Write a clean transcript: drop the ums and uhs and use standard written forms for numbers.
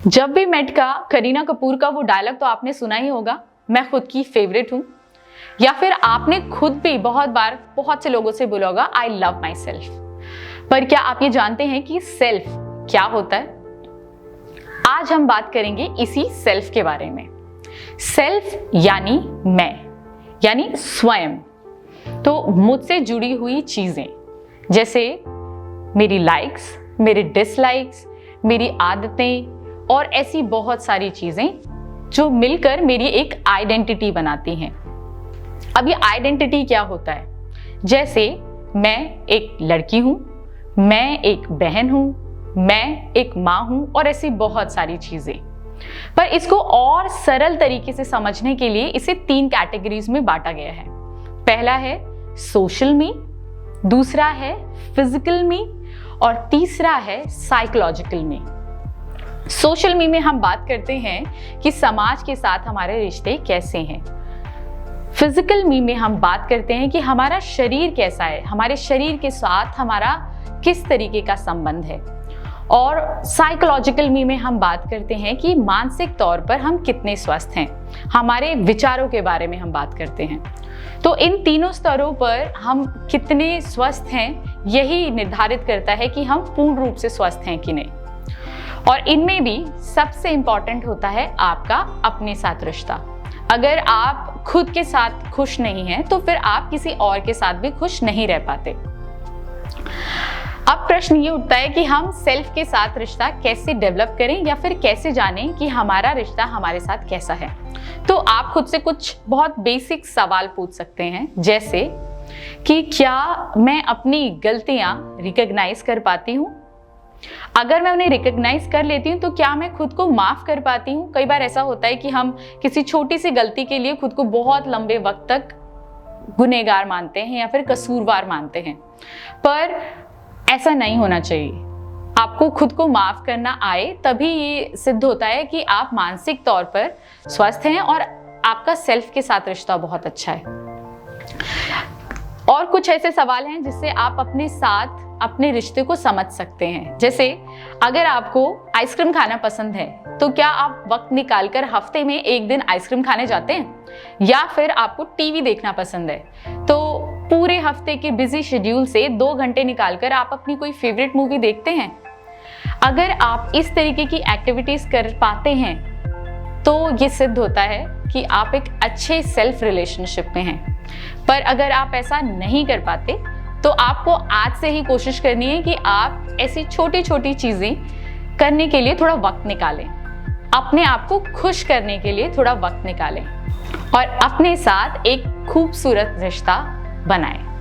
जब भी मेट का करीना कपूर का वो डायलॉग तो आपने सुना ही होगा, मैं खुद की फेवरेट हूँ। या फिर आपने खुद भी बहुत बार बहुत से लोगों से बोला होगा आई लव माई सेल्फ। पर क्या आप ये जानते हैं कि सेल्फ क्या होता है? आज हम बात करेंगे इसी सेल्फ के बारे में। सेल्फ यानी मैं, यानी स्वयं। तो मुझसे जुड़ी हुई चीजें, जैसे मेरी लाइक्स, मेरे डिसलाइक्स, मेरी आदतें और ऐसी बहुत सारी चीजें जो मिलकर मेरी एक आइडेंटिटी बनाती हैं। अब ये आइडेंटिटी क्या होता है? जैसे मैं एक लड़की हूं, मैं एक बहन हूं, मैं एक माँ हूं और ऐसी बहुत सारी चीजें। पर इसको और सरल तरीके से समझने के लिए इसे 3 कैटेगरीज में बांटा गया है। पहला है सोशल मी, दूसरा है फिजिकल मी और तीसरा है साइकोलॉजिकल मी। सोशल मी में हम बात करते हैं कि समाज के साथ हमारे रिश्ते कैसे हैं। फिजिकल मी में हम बात करते हैं कि हमारा शरीर कैसा है, हमारे शरीर के साथ हमारा किस तरीके का संबंध है। और साइकोलॉजिकल मी में हम बात करते हैं कि मानसिक तौर पर हम कितने स्वस्थ हैं, हमारे विचारों के बारे में हम बात करते हैं। तो इन तीनों स्तरों पर हम कितने स्वस्थ हैं, यही निर्धारित करता है कि हम पूर्ण रूप से स्वस्थ हैं कि नहीं। और इनमें भी सबसे इंपॉर्टेंट होता है आपका अपने साथ रिश्ता। अगर आप खुद के साथ खुश नहीं हैं, तो फिर आप किसी और के साथ भी खुश नहीं रह पाते। अब प्रश्न ये उठता है कि हम सेल्फ के साथ रिश्ता कैसे डेवलप करें या फिर कैसे जानें कि हमारा रिश्ता हमारे साथ कैसा है। तो आप खुद से कुछ बहुत बेसिक सवाल पूछ सकते हैं, जैसे कि क्या मैं अपनी गलतियां रिकॉग्नाइज कर पाती हूँ? अगर मैं उन्हें रिकॉग्नाइज कर लेती हूँ तो क्या मैं खुद को माफ कर पाती हूँ? कई बार ऐसा होता है कि हम किसी छोटी सी गलती के लिए खुद को बहुत लंबे वक्त तक गुनहगार मानते हैं या फिर कसूरवार मानते हैं। पर ऐसा नहीं होना चाहिए। आपको खुद को माफ करना आए तभी ये सिद्ध होता है कि आप मानसिक तौर पर स्वस्थ हैं और आपका सेल्फ के साथ रिश्ता बहुत अच्छा है। और कुछ ऐसे सवाल हैं जिससे आप अपने साथ अपने रिश्ते को समझ सकते हैं। जैसे अगर आपको आइसक्रीम खाना पसंद है तो क्या आप वक्त निकालकर हफ्ते में 1 दिन आइसक्रीम खाने जाते हैं? या फिर आपको टीवी देखना पसंद है तो पूरे हफ्ते के बिजी शेड्यूल से 2 घंटे निकालकर आप अपनी कोई फेवरेट मूवी देखते हैं? अगर आप इस तरीके की एक्टिविटीज कर पाते हैं तो ये सिद्ध होता है कि आप एक अच्छे सेल्फ रिलेशनशिप में हैं। पर अगर आप ऐसा नहीं कर पाते तो आपको आज से ही कोशिश करनी है कि आप ऐसी छोटी छोटी चीजें करने के लिए थोड़ा वक्त निकालें, अपने आप को खुश करने के लिए थोड़ा वक्त निकालें और अपने साथ एक खूबसूरत रिश्ता बनाएं।